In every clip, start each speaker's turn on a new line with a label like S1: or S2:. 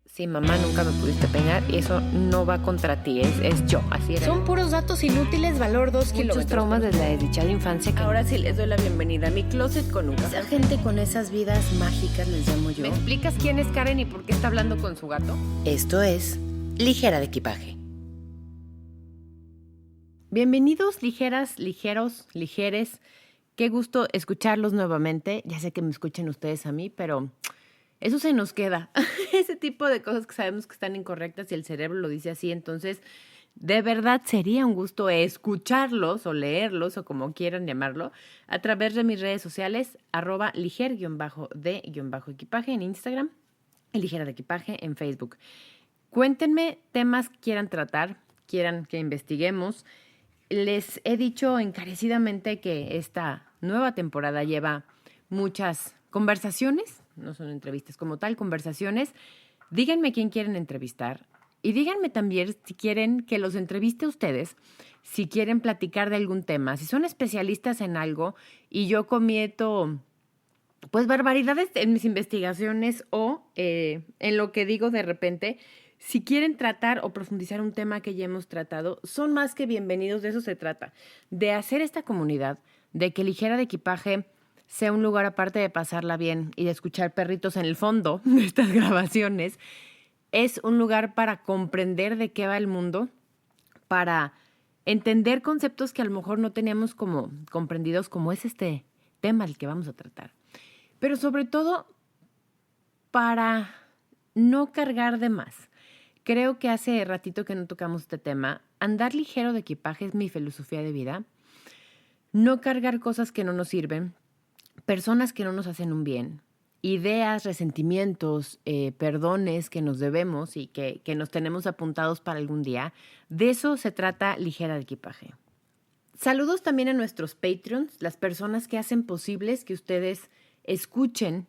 S1: Sí, mamá, nunca me pudiste peinar y eso no va contra ti, es yo, así era.
S2: Son puros datos inútiles, valor 2
S1: muchos
S2: kilómetros.
S1: traumas desde la desdichada infancia que
S3: Ahora sí les doy la bienvenida a mi closet con un café.
S2: Esa gente con esas vidas mágicas les llamo yo.
S1: ¿Me explicas quién es Karen y por qué está hablando con su gato?
S2: Esto es Ligera de Equipaje.
S1: Bienvenidos, ligeras, ligeros, ligeres. Qué gusto escucharlos nuevamente. Ya sé que me escuchen ustedes a mí, pero eso se nos queda. Ese tipo de cosas que sabemos que están incorrectas y el cerebro lo dice así. Entonces, de verdad sería un gusto escucharlos o leerlos o como quieran llamarlo a través de mis redes sociales, @liger_de_equipaje en Instagram y Ligera de Equipaje en Facebook. Cuéntenme temas que quieran tratar, quieran que investiguemos. Les he dicho encarecidamente que esta nueva temporada lleva muchas conversaciones, no son entrevistas como tal, conversaciones. Díganme quién quieren entrevistar y díganme también si quieren que los entreviste a ustedes, si quieren platicar de algún tema, si son especialistas en algo y yo cometo pues barbaridades en mis investigaciones o en lo que digo de repente. Si quieren tratar o profundizar un tema que ya hemos tratado, son más que bienvenidos, de eso se trata, de hacer esta comunidad, de que Ligera de Equipaje sea un lugar aparte de pasarla bien y de escuchar perritos en el fondo de estas grabaciones. Es un lugar para comprender de qué va el mundo, para entender conceptos que a lo mejor no teníamos como comprendidos, como es este tema al que vamos a tratar. Pero sobre todo, para no cargar de más. Creo que hace ratito que no tocamos este tema. Andar ligero de equipaje es mi filosofía de vida. No cargar cosas que no nos sirven, personas que no nos hacen un bien, ideas, resentimientos, perdones que nos debemos y que nos tenemos apuntados para algún día. De eso se trata Ligera de Equipaje. Saludos también a nuestros Patreons, las personas que hacen posibles que ustedes escuchen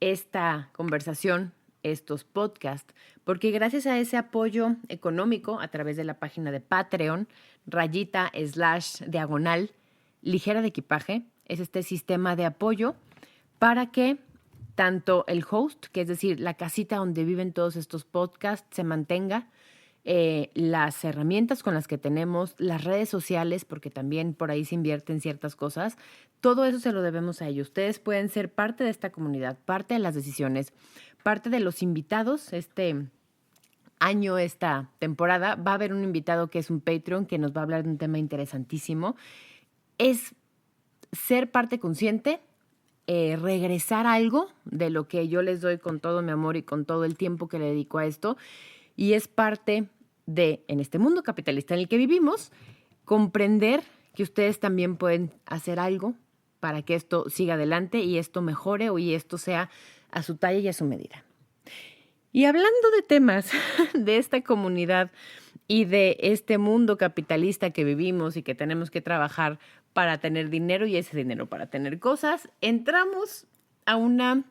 S1: esta conversación, estos podcasts, porque gracias a ese apoyo económico a través de la página de Patreon, // Ligera de Equipaje, es este sistema de apoyo para que tanto el host, que es decir, la casita donde viven todos estos podcasts, se mantenga, las herramientas con las que tenemos, las redes sociales, porque también por ahí se invierten ciertas cosas, todo eso se lo debemos a ellos. Ustedes pueden ser parte de esta comunidad, parte de las decisiones, parte de los invitados. Este año, esta temporada, va a haber un invitado que es un Patreon que nos va a hablar de un tema interesantísimo. Es ser parte consciente, regresar algo de lo que yo les doy con todo mi amor y con todo el tiempo que le dedico a esto. Y es parte de, en este mundo capitalista en el que vivimos, comprender que ustedes también pueden hacer algo para que esto siga adelante y esto mejore y esto sea a su talla y a su medida. Y hablando de temas de esta comunidad y de este mundo capitalista que vivimos y que tenemos que trabajar para tener dinero y ese dinero para tener cosas, entramos a una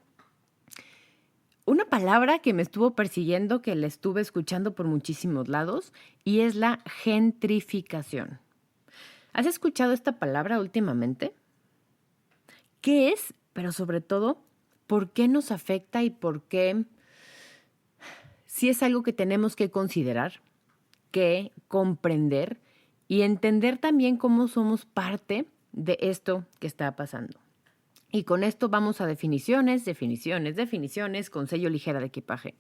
S1: palabra que me estuvo persiguiendo, que la estuve escuchando por muchísimos lados, y es la gentrificación. ¿Has escuchado esta palabra últimamente? ¿Qué es? Pero sobre todo, ¿por qué nos afecta y por qué? Si es algo que tenemos que considerar, que comprender y entender también cómo somos parte de esto que está pasando. Y con esto vamos a definiciones, con sello Ligera de Equipaje.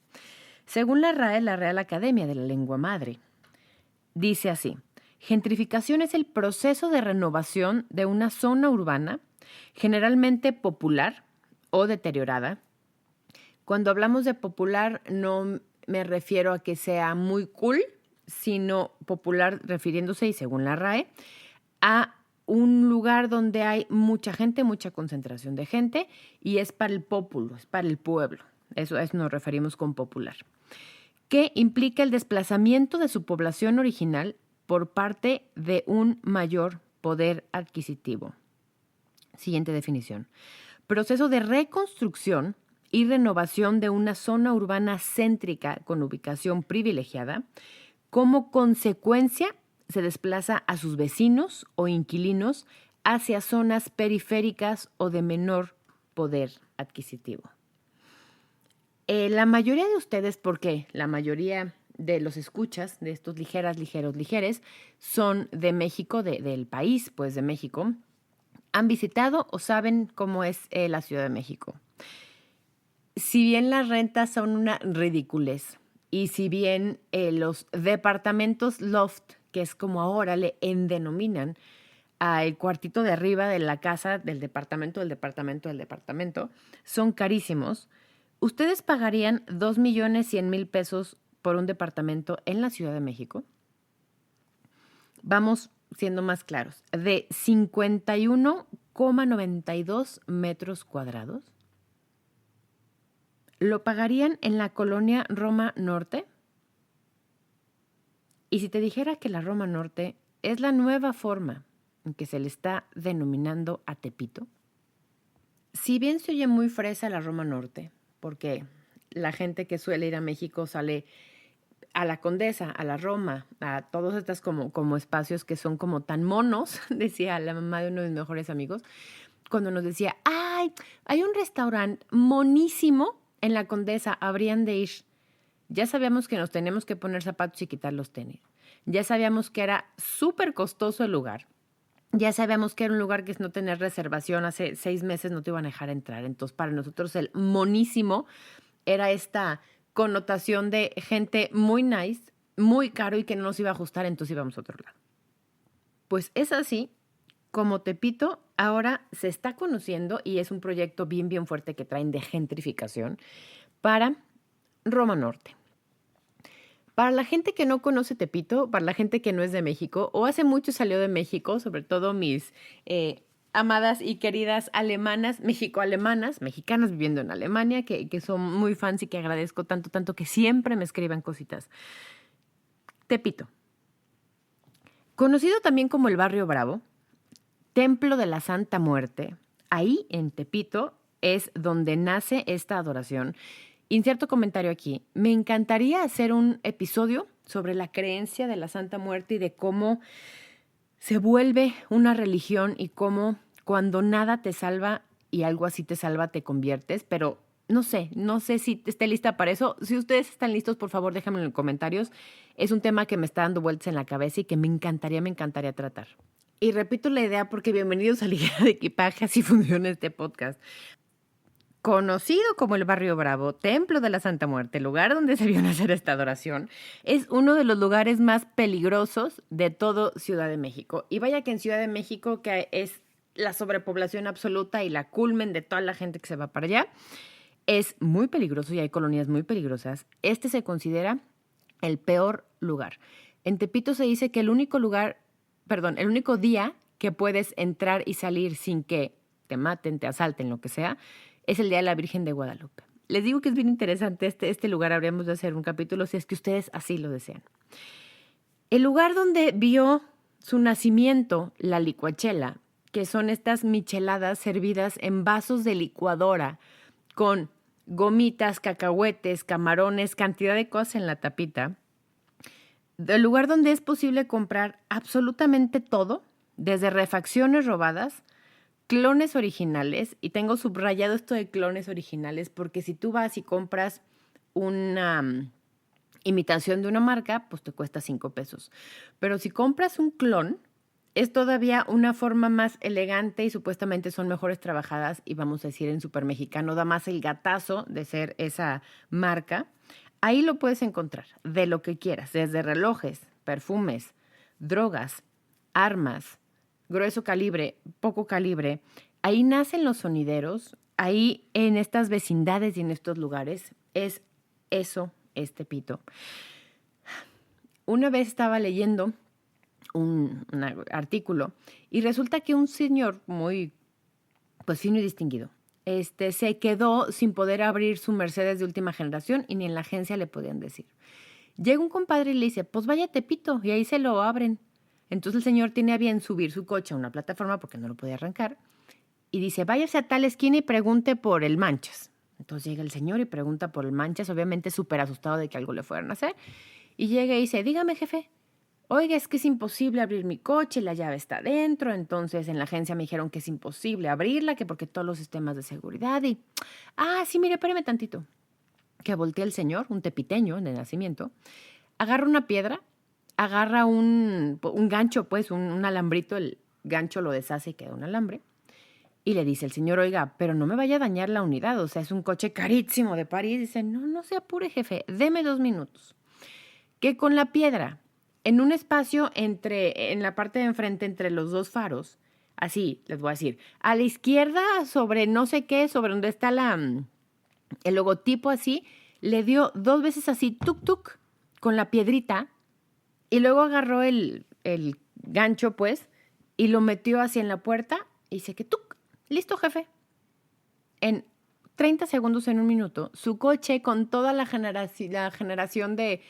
S1: Según la RAE, la Real Academia de la Lengua Madre, dice así: gentrificación es el proceso de renovación de una zona urbana, generalmente popular o deteriorada. Cuando hablamos de popular, no me refiero a que sea muy cool, sino popular refiriéndose, y según la RAE, a un lugar donde hay mucha gente, mucha concentración de gente, y es para el pueblo, es para el pueblo. Eso nos referimos con popular. Que implica el desplazamiento de su población original por parte de un mayor poder adquisitivo. Siguiente definición: proceso de reconstrucción y renovación de una zona urbana céntrica con ubicación privilegiada. Como consecuencia, se desplaza a sus vecinos o inquilinos hacia zonas periféricas o de menor poder adquisitivo. La mayoría de ustedes, porque la mayoría de los escuchas de estos ligeres, son de México, del país, pues de México, han visitado o saben cómo es la Ciudad de México. Si bien las rentas son una ridiculez y si bien los departamentos loft, que es como ahora le denominan al cuartito de arriba de la casa del departamento, son carísimos, ¿ustedes pagarían 2,100,000 pesos por un departamento en la Ciudad de México? Vamos siendo más claros, de 51,92 metros cuadrados. ¿Lo pagarían en la colonia Roma Norte? Y si te dijera que la Roma Norte es la nueva forma en que se le está denominando a Tepito, si bien se oye muy fresa la Roma Norte, porque la gente que suele ir a México sale a la Condesa, a la Roma, a todos estos como espacios que son como tan monos, decía la mamá de uno de mis mejores amigos, cuando nos decía, ¡ay! Hay un restaurante monísimo en la Condesa, habrían de ir. Ya sabíamos que nos teníamos que poner zapatos y quitar los tenis. Ya sabíamos que era súper costoso el lugar. Ya sabíamos que era un lugar que si no tenías reservación hace 6 meses no te iban a dejar entrar. Entonces, para nosotros el monísimo era esta connotación de gente muy nice, muy caro y que no nos iba a ajustar, entonces íbamos a otro lado. Pues es así como Tepito ahora se está conociendo y es un proyecto bien, bien fuerte que traen de gentrificación para Roma Norte. Para la gente que no conoce Tepito, para la gente que no es de México o hace mucho salió de México, sobre todo mis amadas y queridas alemanas, mexicanas viviendo en Alemania, que son muy fans y que agradezco tanto que siempre me escriban cositas. Tepito, conocido también como el Barrio Bravo, Templo de la Santa Muerte, ahí en Tepito es donde nace esta adoración. Inserto comentario aquí. Me encantaría hacer un episodio sobre la creencia de la Santa Muerte y de cómo se vuelve una religión y cómo cuando nada te salva y algo así te salva, te conviertes, pero no sé si esté lista para eso. Si ustedes están listos, por favor, déjenme en los comentarios. Es un tema que me está dando vueltas en la cabeza y que me encantaría tratar. Y repito la idea porque bienvenidos a Ligera de Equipaje, así funciona este podcast. Conocido como el Barrio Bravo, Templo de la Santa Muerte, lugar donde se vio nacer esta adoración, es uno de los lugares más peligrosos de todo Ciudad de México. Y vaya que en Ciudad de México, que es la sobrepoblación absoluta y la culmen de toda la gente que se va para allá, es muy peligroso y hay colonias muy peligrosas. Este se considera el peor lugar. En Tepito se dice que el único día que puedes entrar y salir sin que te maten, te asalten, lo que sea, es el Día de la Virgen de Guadalupe. Les digo que es bien interesante este lugar. Habríamos de hacer un capítulo si es que ustedes así lo desean. El lugar donde vio su nacimiento la licuachela, que son estas micheladas servidas en vasos de licuadora con gomitas, cacahuetes, camarones, cantidad de cosas en la tapita. El lugar donde es posible comprar absolutamente todo, desde refacciones robadas, clones originales, y tengo subrayado esto de clones originales porque si tú vas y compras una imitación de una marca, pues te cuesta 5 pesos. Pero si compras un clon, es todavía una forma más elegante y supuestamente son mejores trabajadas y vamos a decir en Super Mexicano da más el gatazo de ser esa marca. Ahí lo puedes encontrar de lo que quieras, desde relojes, perfumes, drogas, armas, grueso calibre, poco calibre. Ahí nacen los sonideros, ahí en estas vecindades y en estos lugares es Tepito. Una vez estaba leyendo un artículo y resulta que un señor muy fino y distinguido se quedó sin poder abrir su Mercedes de última generación y ni en la agencia le podían decir. Llega un compadre y le dice, pues vaya a Tepito, y ahí se lo abren. Entonces el señor tiene a bien subir su coche a una plataforma porque no lo podía arrancar y dice, váyase a tal esquina y pregunte por el Manchas. Entonces llega el señor y pregunta por el Manchas, obviamente súper asustado de que algo le fueran a hacer, y llega y dice, dígame jefe, oiga, es que es imposible abrir mi coche, la llave está adentro, entonces en la agencia me dijeron que es imposible abrirla, que porque todos los sistemas de seguridad y... Ah, sí, mire, espéreme tantito. que voltea el señor, un tepiteño de nacimiento, agarra una piedra, agarra un gancho, pues, un alambrito, el gancho lo deshace y queda un alambre, y le dice el señor, oiga, pero no me vaya a dañar la unidad, o sea, es un coche carísimo de París. Dice, no se apure, jefe, deme 2 minutos. Que con la piedra, en un espacio en la parte de enfrente entre los dos faros, así, les voy a decir, a la izquierda sobre no sé qué, sobre donde está el logotipo así, le dio 2 veces así, tuk tuk, con la piedrita, y luego agarró el gancho, pues, y lo metió así en la puerta, y dice que tuk, listo, jefe. En 30 segundos, en un minuto, su coche con toda la generación de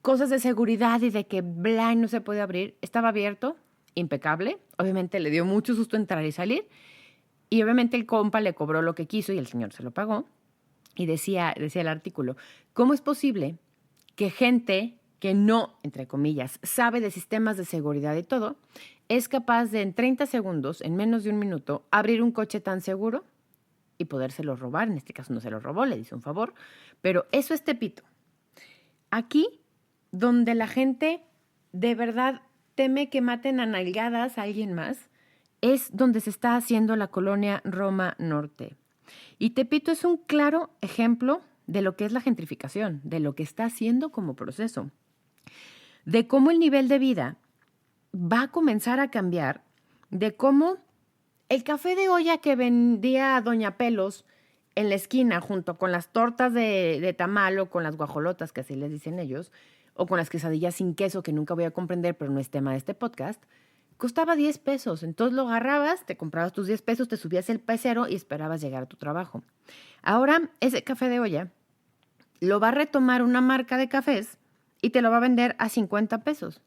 S1: cosas de seguridad y de que no se puede abrir, estaba abierto, impecable. Obviamente le dio mucho susto entrar y salir. Y obviamente el compa le cobró lo que quiso y el señor se lo pagó. Y decía el artículo, ¿cómo es posible que gente que no, entre comillas, sabe de sistemas de seguridad y todo, es capaz de en 30 segundos, en menos de un minuto, abrir un coche tan seguro y podérselo robar? En este caso no se lo robó, le hizo un favor, pero eso es Tepito. Aquí, donde la gente de verdad teme que maten a nalgadas a alguien más, es donde se está haciendo la colonia Roma Norte. Y Tepito es un claro ejemplo de lo que es la gentrificación, de lo que está haciendo como proceso, de cómo el nivel de vida va a comenzar a cambiar, de cómo el café de olla que vendía Doña Pelos en la esquina junto con las tortas de tamal o con las guajolotas, que así les dicen ellos, o con las quesadillas sin queso, que nunca voy a comprender, pero no es tema de este podcast, costaba 10 pesos. Entonces lo agarrabas, te comprabas tus 10 pesos, te subías el pecero y esperabas llegar a tu trabajo. Ahora ese café de olla lo va a retomar una marca de cafés y te lo va a vender a 50 pesos.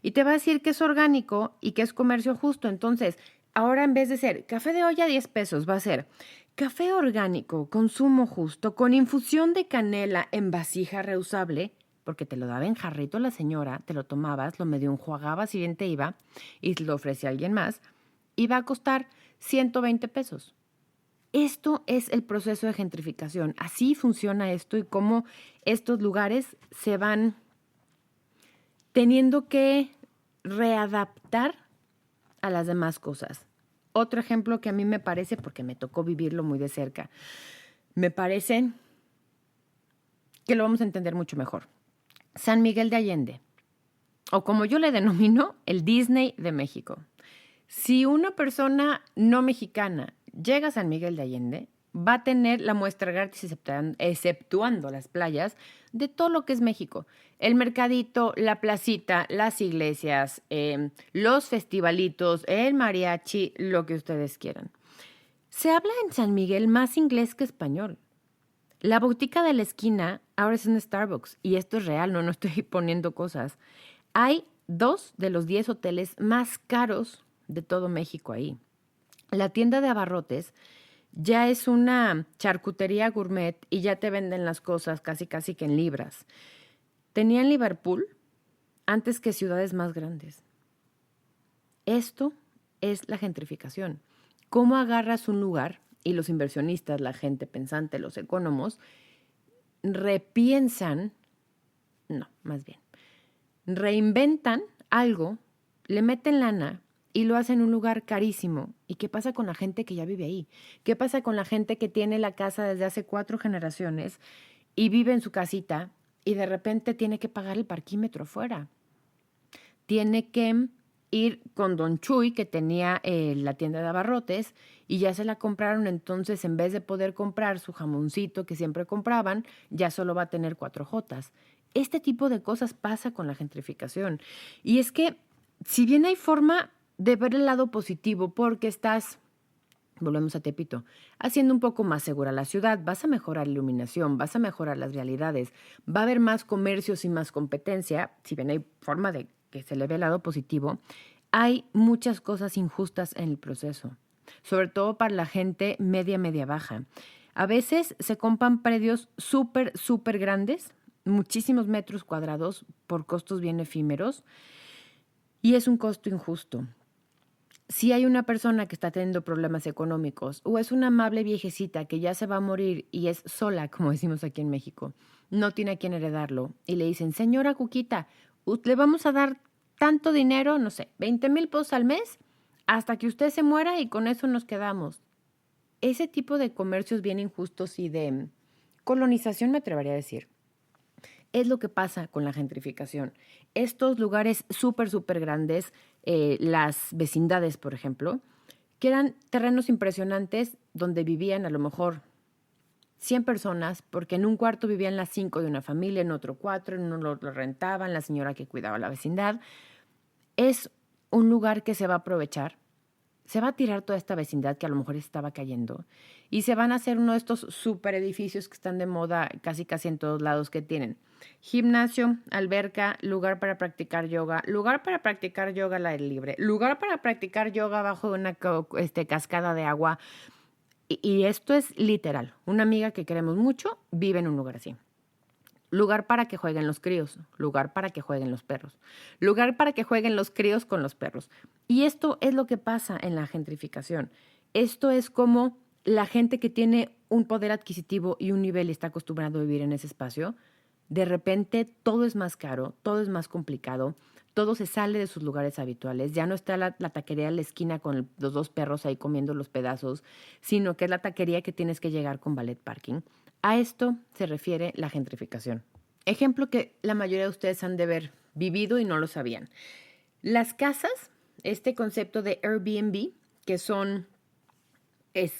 S1: Y te va a decir que es orgánico y que es comercio justo. Entonces, ahora en vez de ser café de olla 10 pesos, va a ser café orgánico, consumo justo, con infusión de canela en vasija reusable, porque te lo daba en jarrito la señora, te lo tomabas, lo medio enjuagabas y bien te iba, y lo ofrecía a alguien más, y va a costar 120 pesos. Esto es el proceso de gentrificación. Así funciona esto y cómo estos lugares se van teniendo que readaptar a las demás cosas. Otro ejemplo que a mí me parece, porque me tocó vivirlo muy de cerca, me parece que lo vamos a entender mucho mejor. San Miguel de Allende, o como yo le denomino, el Disney de México. Si una persona no mexicana llega a San Miguel de Allende, va a tener la muestra gratis, exceptuando las playas, de todo lo que es México. El mercadito, la placita, las iglesias, los festivalitos, el mariachi, lo que ustedes quieran. Se habla en San Miguel más inglés que español. La botica de la esquina ahora es un Starbucks, y esto es real, no estoy poniendo cosas. Hay 2 de los 10 hoteles más caros de todo México ahí. La tienda de abarrotes ya es una charcutería gourmet y ya te venden las cosas casi que en libras. Tenía en Liverpool antes que ciudades más grandes. Esto es la gentrificación. ¿Cómo agarras un lugar y los inversionistas, la gente pensante, los economos, reinventan algo, le meten lana y lo hacen en un lugar carísimo? ¿Y qué pasa con la gente que ya vive ahí? ¿Qué pasa con la gente que tiene la casa desde hace 4 generaciones y vive en su casita y de repente tiene que pagar el parquímetro fuera? Tiene que ir con Don Chuy, que tenía la tienda de abarrotes, y ya se la compraron. Entonces, en vez de poder comprar su jamoncito que siempre compraban, ya solo va a tener 4 jotas. Este tipo de cosas pasa con la gentrificación. Y es que, si bien hay forma de ver el lado positivo, porque estás, volvemos a Tepito, haciendo un poco más segura la ciudad, vas a mejorar la iluminación, vas a mejorar las realidades, va a haber más comercios y más competencia. Si bien hay forma de que se le ve el lado positivo, hay muchas cosas injustas en el proceso, sobre todo para la gente media baja. A veces se compran predios súper grandes, muchísimos metros cuadrados por costos bien efímeros, y es un costo injusto. si hay una persona que está teniendo problemas económicos o es una amable viejecita que ya se va a morir y es sola, como decimos aquí en México, no tiene a quien heredarlo y le dicen, señora Cuquita, le vamos a dar tanto dinero, no sé, 20,000 pesos al mes hasta que usted se muera y con eso nos quedamos. Ese tipo de comercios bien injustos y de colonización, me atrevería a decir, es lo que pasa con la gentrificación. Estos lugares súper, súper grandes, las vecindades, por ejemplo, que eran terrenos impresionantes donde vivían a lo mejor 100 personas, porque en un cuarto vivían las 5 de una familia, en otro 4, en uno lo rentaban, la señora que cuidaba la vecindad. Es un lugar que se va a aprovechar. Se va a tirar toda esta vecindad que a lo mejor estaba cayendo y se van a hacer uno de estos super edificios que están de moda casi en todos lados, que tienen gimnasio, alberca, lugar para practicar yoga al aire libre, lugar para practicar yoga bajo una cascada de agua. Y esto es literal. Una amiga que queremos mucho vive en un lugar así. Lugar para que jueguen los críos, lugar para que jueguen los perros, lugar para que jueguen los críos con los perros. Y esto es lo que pasa en la gentrificación. Esto es como la gente que tiene un poder adquisitivo y un nivel y está acostumbrado a vivir en ese espacio, de repente todo es más caro, todo es más complicado, todo se sale de sus lugares habituales. Ya no está la taquería en la esquina con los 2 perros ahí comiendo los pedazos, sino que es la taquería que tienes que llegar con valet parking. A esto se refiere la gentrificación. Ejemplo que la mayoría de ustedes han de haber vivido y no lo sabían. Las casas, este concepto de Airbnb, que son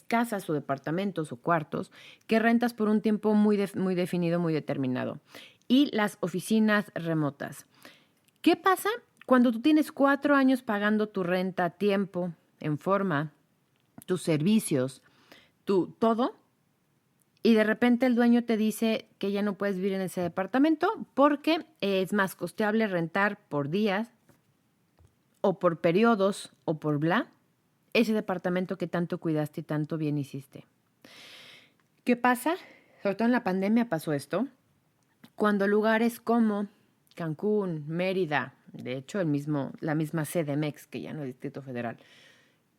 S1: casas o departamentos o cuartos que rentas por un tiempo muy definido, muy determinado. Y las oficinas remotas. ¿Qué pasa cuando tú tienes 4 años pagando tu renta a tiempo, en forma, tus servicios, todo? Y de repente el dueño te dice que ya no puedes vivir en ese departamento porque es más costeable rentar por días o por periodos o por ese departamento que tanto cuidaste y tanto bien hiciste. ¿Qué pasa? Sobre todo en la pandemia pasó esto. Cuando lugares como Cancún, Mérida, de hecho la misma CDMX, que ya no es Distrito Federal,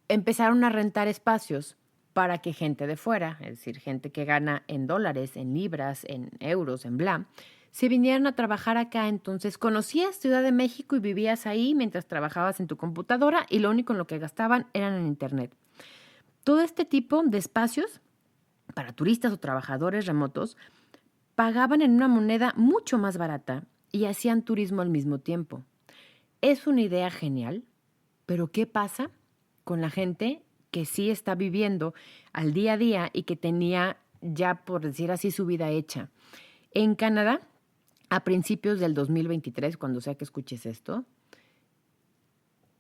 S1: empezaron a rentar espacios para que gente de fuera, es decir, gente que gana en dólares, en libras, en euros, en se vinieran a trabajar acá. Entonces conocías Ciudad de México y vivías ahí mientras trabajabas en tu computadora y lo único en lo que gastaban eran en internet. Todo este tipo de espacios para turistas o trabajadores remotos pagaban en una moneda mucho más barata y hacían turismo al mismo tiempo. Es una idea genial, pero ¿qué pasa con la gente que sí está viviendo al día a día y que tenía ya, por decir así, su vida hecha? En Canadá, a principios del 2023, cuando sea que escuches esto,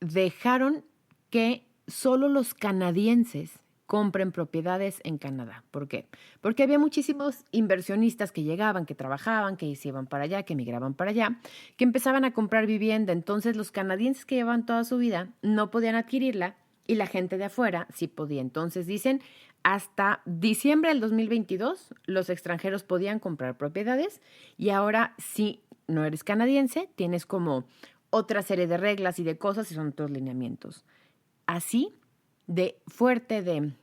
S1: dejaron que solo los canadienses compren propiedades en Canadá. ¿Por qué? Porque había muchísimos inversionistas que llegaban, que trabajaban, que se iban para allá, que migraban para allá, que empezaban a comprar vivienda. Entonces los canadienses que llevaban toda su vida no podían adquirirla y la gente de afuera sí podía. Entonces dicen, hasta diciembre del 2022 los extranjeros podían comprar propiedades y ahora si no eres canadiense tienes como otra serie de reglas y de cosas y son otros lineamientos. Así de fuerte, de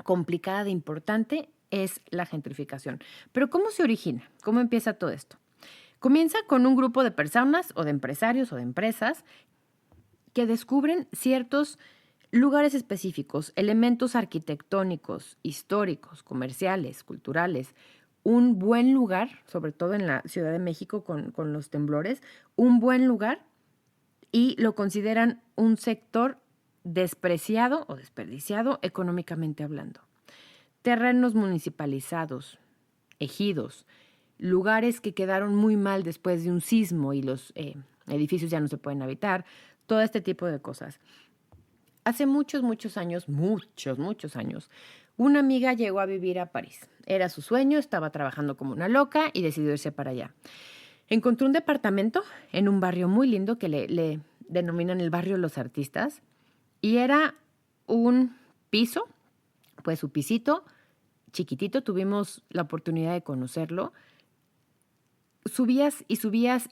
S1: complicada, de importante es la gentrificación. Pero ¿cómo se origina? ¿Cómo empieza todo esto? Comienza con un grupo de personas o de empresarios o de empresas que descubren ciertos lugares específicos, elementos arquitectónicos, históricos, comerciales, culturales, un buen lugar, sobre todo en la Ciudad de México con los temblores, un buen lugar y lo consideran un sector despreciado o desperdiciado económicamente hablando. Terrenos municipalizados, ejidos, lugares que quedaron muy mal después de un sismo y los edificios ya no se pueden habitar, todo este tipo de cosas. Hace muchos años, una amiga llegó a vivir a París. Era su sueño, estaba trabajando como una loca y decidió irse para allá. Encontró un departamento en un barrio muy lindo que le denominan el barrio de los artistas y era un piso, pues su pisito chiquitito, tuvimos la oportunidad de conocerlo. Subías y subías,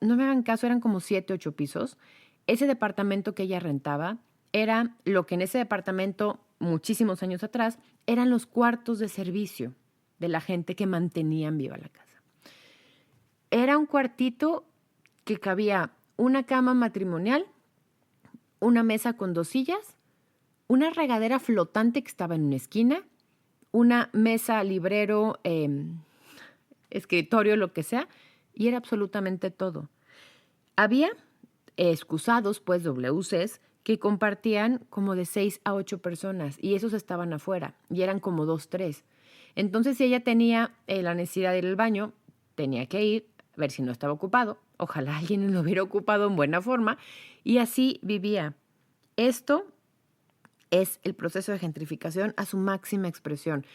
S1: no me hagan caso, eran como 7, 8 pisos. Ese departamento que ella rentaba era lo que en ese departamento, muchísimos años atrás, eran los cuartos de servicio de la gente que mantenían viva la casa. Era un cuartito que cabía una cama matrimonial, una mesa con 2 sillas, una regadera flotante que estaba en una esquina, una mesa, librero, escritorio, lo que sea, y era absolutamente todo. Había excusados, pues WCs, que compartían como de 6 a 8 personas y esos estaban afuera y eran como 2, 3. Entonces, si ella tenía la necesidad de ir al baño, tenía que ir, a ver si no estaba ocupado. Ojalá alguien lo hubiera ocupado en buena forma y así vivía. Esto es el proceso de gentrificación a su máxima expresión.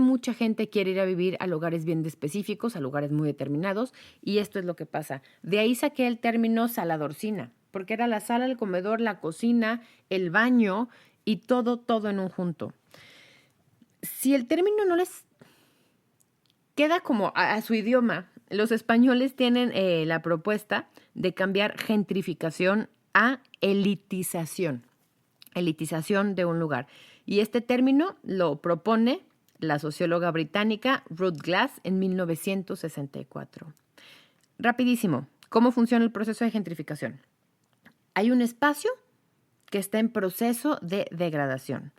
S1: Mucha gente quiere ir a vivir a lugares bien específicos, a lugares muy determinados, y esto es lo que pasa. De ahí saqué el término saladorcina, porque era la sala, el comedor, la cocina, el baño y todo en un junto. Si el término no les queda como a su idioma, los españoles tienen la propuesta de cambiar gentrificación a elitización de un lugar. Y este término lo propone la socióloga británica Ruth Glass en 1964. Rapidísimo, ¿cómo funciona el proceso de gentrificación? Hay un espacio que está en proceso de degradación.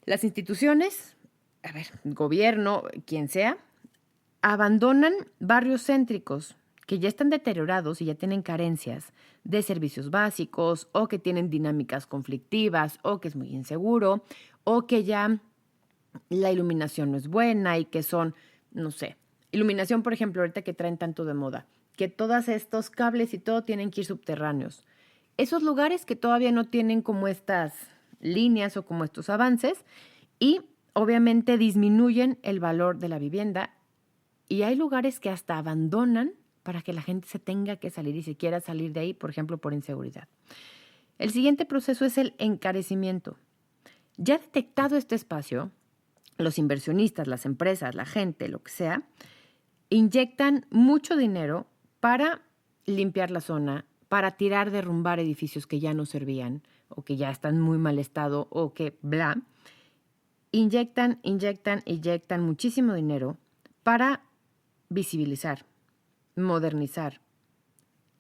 S1: Las instituciones, gobierno, quien sea, abandonan barrios céntricos que ya están deteriorados y ya tienen carencias de servicios básicos o que tienen dinámicas conflictivas o que es muy inseguro o que ya la iluminación no es buena y que son, no sé, iluminación, por ejemplo, ahorita que traen tanto de moda, que todos estos cables y todo tienen que ir subterráneos. Esos lugares que todavía no tienen como estas líneas o como estos avances y obviamente disminuyen el valor de la vivienda y hay lugares que hasta abandonan para que la gente se tenga que salir y se quiera salir de ahí, por ejemplo, por inseguridad. El siguiente proceso es el encarecimiento. Ya detectado este espacio, los inversionistas, las empresas, la gente, lo que sea, inyectan mucho dinero para limpiar la zona, para derrumbar edificios que ya no servían o que ya están en muy mal estado o que bla. Inyectan muchísimo dinero para visibilizar, modernizar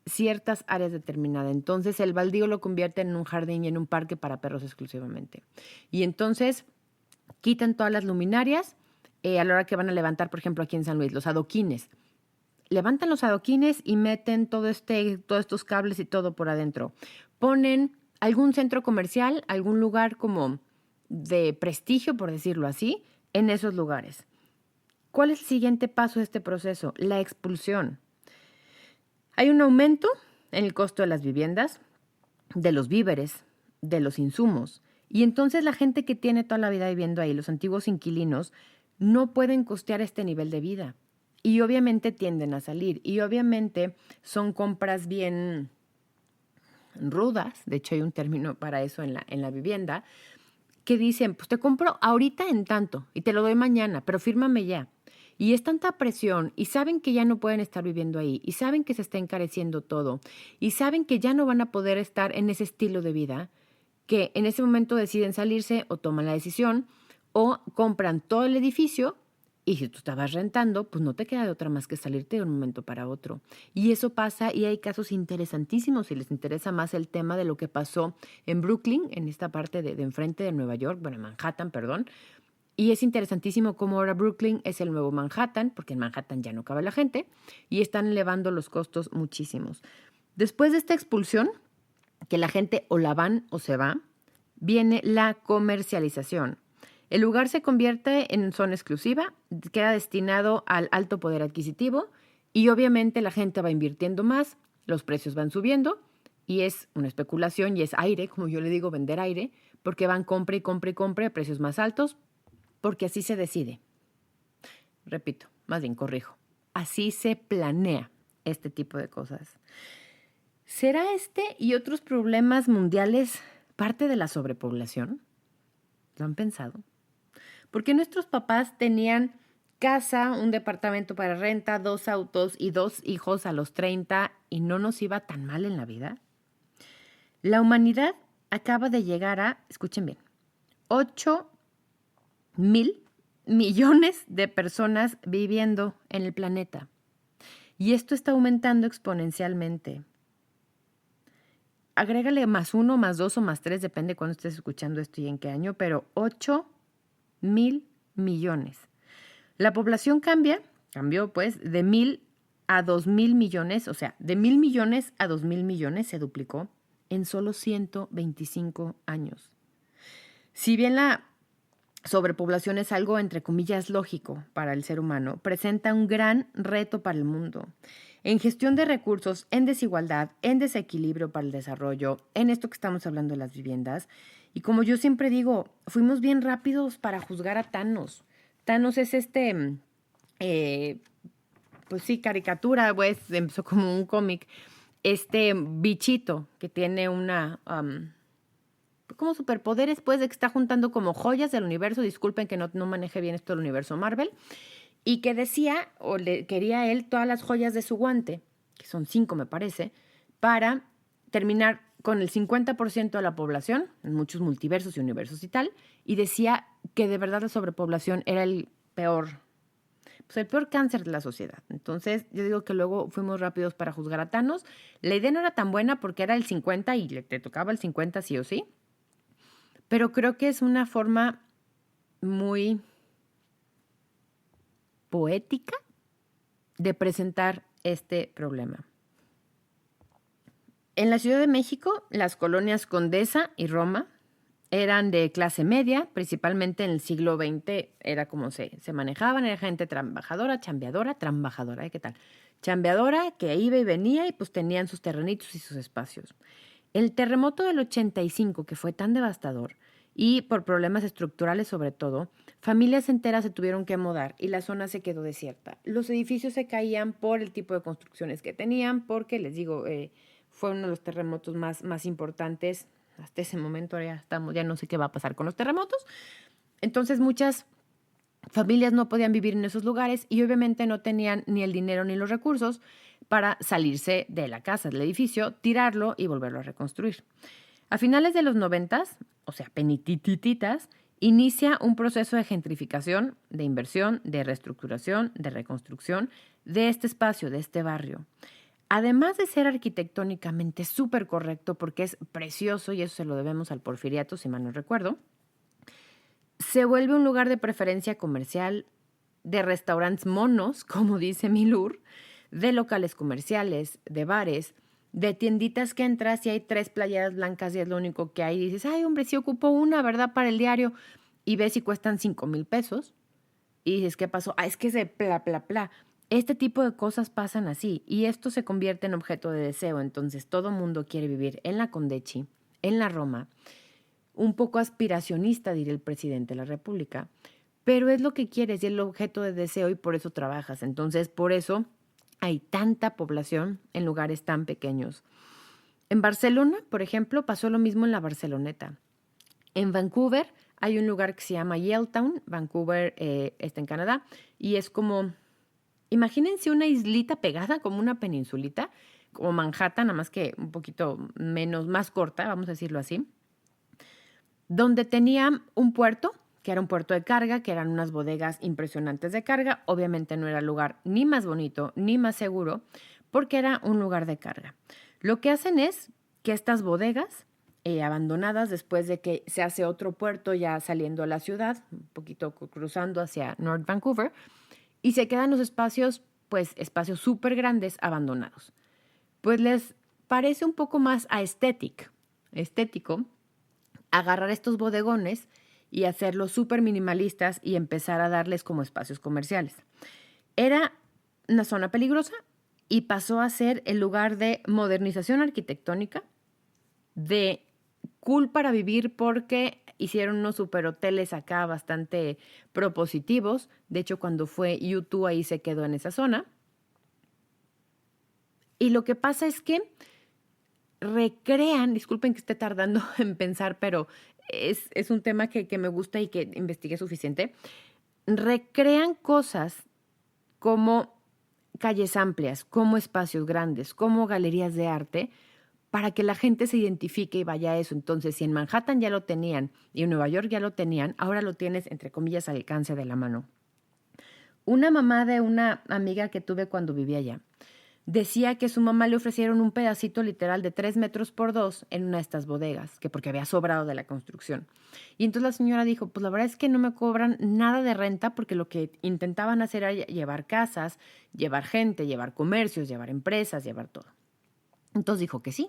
S1: ciertas áreas determinadas. Entonces, el baldío lo convierten en un jardín y en un parque para perros exclusivamente. Y entonces, quitan todas las luminarias a la hora que van a levantar, por ejemplo, aquí en San Luis, los adoquines. Levantan los adoquines y meten todos estos cables y todo por adentro. Ponen algún centro comercial, algún lugar como de prestigio, por decirlo así, en esos lugares. ¿Cuál es el siguiente paso de este proceso? La expulsión. Hay un aumento en el costo de las viviendas, de los víveres, de los insumos. Y entonces la gente que tiene toda la vida viviendo ahí, los antiguos inquilinos, no pueden costear este nivel de vida. Y obviamente tienden a salir. Y obviamente son compras bien rudas. De hecho, hay un término para eso en la vivienda, que dicen, pues te compro ahorita en tanto y te lo doy mañana, pero fírmame ya. Y es tanta presión y saben que ya no pueden estar viviendo ahí y saben que se está encareciendo todo y saben que ya no van a poder estar en ese estilo de vida que en ese momento deciden salirse o toman la decisión o compran todo el edificio y si tú estabas rentando, pues no te queda de otra más que salirte de un momento para otro. Y eso pasa y hay casos interesantísimos si les interesa más el tema de lo que pasó en Brooklyn, en esta parte de enfrente de Nueva York, bueno, en Manhattan, perdón. Y es interesantísimo cómo ahora Brooklyn es el nuevo Manhattan, porque en Manhattan ya no cabe la gente, y están elevando los costos muchísimos. Después de esta expulsión, que la gente o la van o se va, viene la comercialización. El lugar se convierte en zona exclusiva, queda destinado al alto poder adquisitivo y obviamente la gente va invirtiendo más, los precios van subiendo y es una especulación y es aire, como yo le digo, vender aire, porque van compra y compra y compra a precios más altos, porque así se decide. Repito, más bien corrijo. Así se planea este tipo de cosas. ¿Será este y otros problemas mundiales parte de la sobrepoblación? ¿Lo han pensado? ¿Por qué nuestros papás tenían casa, un departamento para renta, 2 autos y 2 hijos a los 30 y no nos iba tan mal en la vida? La humanidad acaba de llegar a, escuchen bien, 8,000,000,000 de personas viviendo en el planeta. Y esto está aumentando exponencialmente. Agrégale +1, +2 o +3, depende de cuándo estés escuchando esto y en qué año, pero 8,000,000,000. La población cambió pues de 1,000 a 2,000,000,000, o sea, de 1,000,000,000 a 2,000,000,000 se duplicó en solo 125 años. Si bien la sobrepoblación es algo, entre comillas, lógico para el ser humano, presenta un gran reto para el mundo. En gestión de recursos, en desigualdad, en desequilibrio para el desarrollo, en esto que estamos hablando de las viviendas. Y como yo siempre digo, fuimos bien rápidos para juzgar a Thanos. Thanos es pues sí, caricatura, pues empezó como un cómic, bichito que tiene como superpoderes, pues, de que está juntando como joyas del universo. Disculpen que no maneje bien esto del universo Marvel. Y que decía, o le quería él, todas las joyas de su guante, que son 5 me parece, para terminar con el 50% de la población, en muchos multiversos y universos y tal, y decía que de verdad la sobrepoblación era el peor cáncer de la sociedad. Entonces, yo digo que luego fuimos rápidos para juzgar a Thanos. La idea no era tan buena porque era el 50 y te tocaba el 50 sí o sí, pero creo que es una forma muy poética de presentar este problema. En la Ciudad de México, las colonias Condesa y Roma eran de clase media, principalmente en el siglo XX era como se manejaban, era gente trabajadora, chambeadora, ¿qué tal? Chambeadora que iba y venía y pues tenían sus terrenitos y sus espacios. El terremoto del 85, que fue tan devastador, y por problemas estructurales sobre todo, familias enteras se tuvieron que mudar y la zona se quedó desierta. Los edificios se caían por el tipo de construcciones que tenían, porque, les digo, fue uno de los terremotos más importantes. Hasta ese momento ya no sé qué va a pasar con los terremotos. Entonces muchas familias no podían vivir en esos lugares y obviamente no tenían ni el dinero ni los recursos para salirse de la casa, del edificio, tirarlo y volverlo a reconstruir. A finales de los 90, o sea, penitititas, inicia un proceso de gentrificación, de inversión, de reestructuración, de reconstrucción de este espacio, de este barrio. Además de ser arquitectónicamente súper correcto, porque es precioso, y eso se lo debemos al Porfiriato, si mal no recuerdo, se vuelve un lugar de preferencia comercial, de restaurantes monos, como dice Milur, de locales comerciales, de bares, de tienditas que entras y hay 3 playeras blancas y es lo único que hay. Y dices, ay, hombre, sí ocupo una, ¿verdad?, para el diario. Y ves y cuestan 5,000 pesos. Y dices, ¿qué pasó? Ah, es que es de pla. Este tipo de cosas pasan así y esto se convierte en objeto de deseo. Entonces todo mundo quiere vivir en la Condechi, en la Roma, un poco aspiracionista, diría el presidente de la República, pero es lo que quieres y es el objeto de deseo y por eso trabajas. Entonces por eso hay tanta población en lugares tan pequeños. En Barcelona, por ejemplo, pasó lo mismo en la Barceloneta. En Vancouver hay un lugar que se llama Yaletown. Vancouver está en Canadá y es como... Imagínense una islita pegada como una peninsulita, como Manhattan, nada más que un poquito más corta, vamos a decirlo así, donde tenía un puerto, que era un puerto de carga, que eran unas bodegas impresionantes de carga. Obviamente no era el lugar ni más bonito ni más seguro, porque era un lugar de carga. Lo que hacen es que estas bodegas, abandonadas después de que se hace otro puerto ya saliendo a la ciudad, un poquito cruzando hacia North Vancouver, y se quedan los espacios, pues espacios súper grandes abandonados. Pues les parece un poco más estético agarrar estos bodegones y hacerlos súper minimalistas y empezar a darles como espacios comerciales. Era una zona peligrosa y pasó a ser el lugar de modernización arquitectónica, de cool para vivir porque hicieron unos superhoteles acá bastante propositivos. De hecho, cuando fue U2 ahí se quedó en esa zona. Y lo que pasa es que recrean, disculpen que esté tardando en pensar, pero es un tema que me gusta y que investigué suficiente, recrean cosas como calles amplias, como espacios grandes, como galerías de arte, para que la gente se identifique y vaya a eso. Entonces, si en Manhattan ya lo tenían y en Nueva York ya lo tenían, ahora lo tienes, entre comillas, al alcance de la mano. Una mamá de una amiga que tuve cuando vivía allá decía que su mamá le ofrecieron un pedacito literal de 3 metros por 2 en una de estas bodegas, que porque había sobrado de la construcción. Y entonces la señora dijo, pues la verdad es que no me cobran nada de renta porque lo que intentaban hacer era llevar casas, llevar gente, llevar comercios, llevar empresas, llevar todo. Entonces dijo que sí.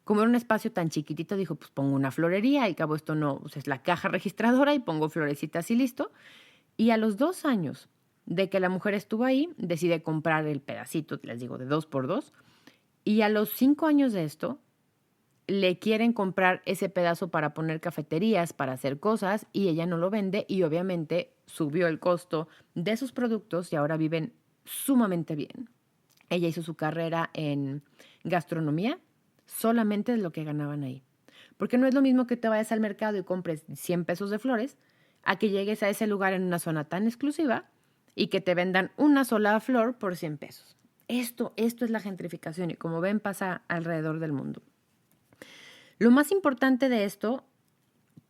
S1: Como era un espacio tan chiquitito, dijo, pues pongo una florería y cabo esto no, pues es la caja registradora y pongo florecitas y listo. Y a los 2 años de que la mujer estuvo ahí, decide comprar el pedacito, les digo, de 2 por 2. Y a los 5 años de esto, le quieren comprar ese pedazo para poner cafeterías, para hacer cosas, y ella no lo vende y obviamente subió el costo de sus productos y ahora viven sumamente bien. Ella hizo su carrera en gastronomía solamente de lo que ganaban ahí. Porque no es lo mismo que te vayas al mercado y compres 100 pesos de flores a que llegues a ese lugar en una zona tan exclusiva y que te vendan una sola flor por 100 pesos. Esto es la gentrificación y como ven pasa alrededor del mundo. Lo más importante de esto,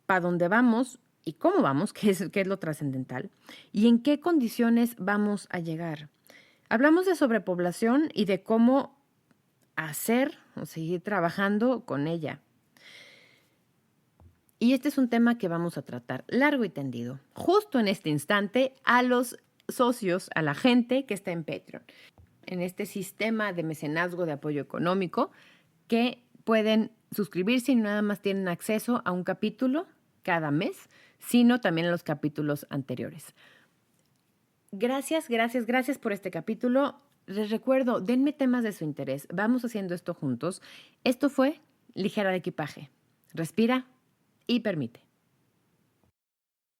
S1: para dónde vamos y cómo vamos, que es lo trascendental, y en qué condiciones vamos a llegar. Hablamos de sobrepoblación y de cómo hacer o seguir trabajando con ella. Y este es un tema que vamos a tratar largo y tendido, justo en este instante, a los socios, a la gente que está en Patreon, en este sistema de mecenazgo de apoyo económico, que pueden suscribirse y no nada más tienen acceso a un capítulo cada mes, sino también a los capítulos anteriores. Gracias por este capítulo. Les recuerdo, denme temas de su interés. Vamos haciendo esto juntos. Esto fue Ligera de Equipaje. Respira y permite.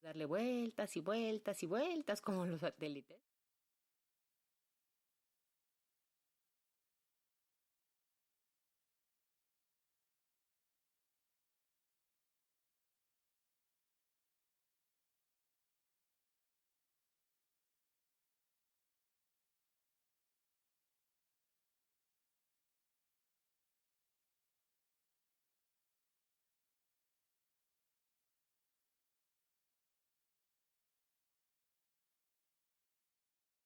S3: Darle vueltas y vueltas y vueltas como los satélites.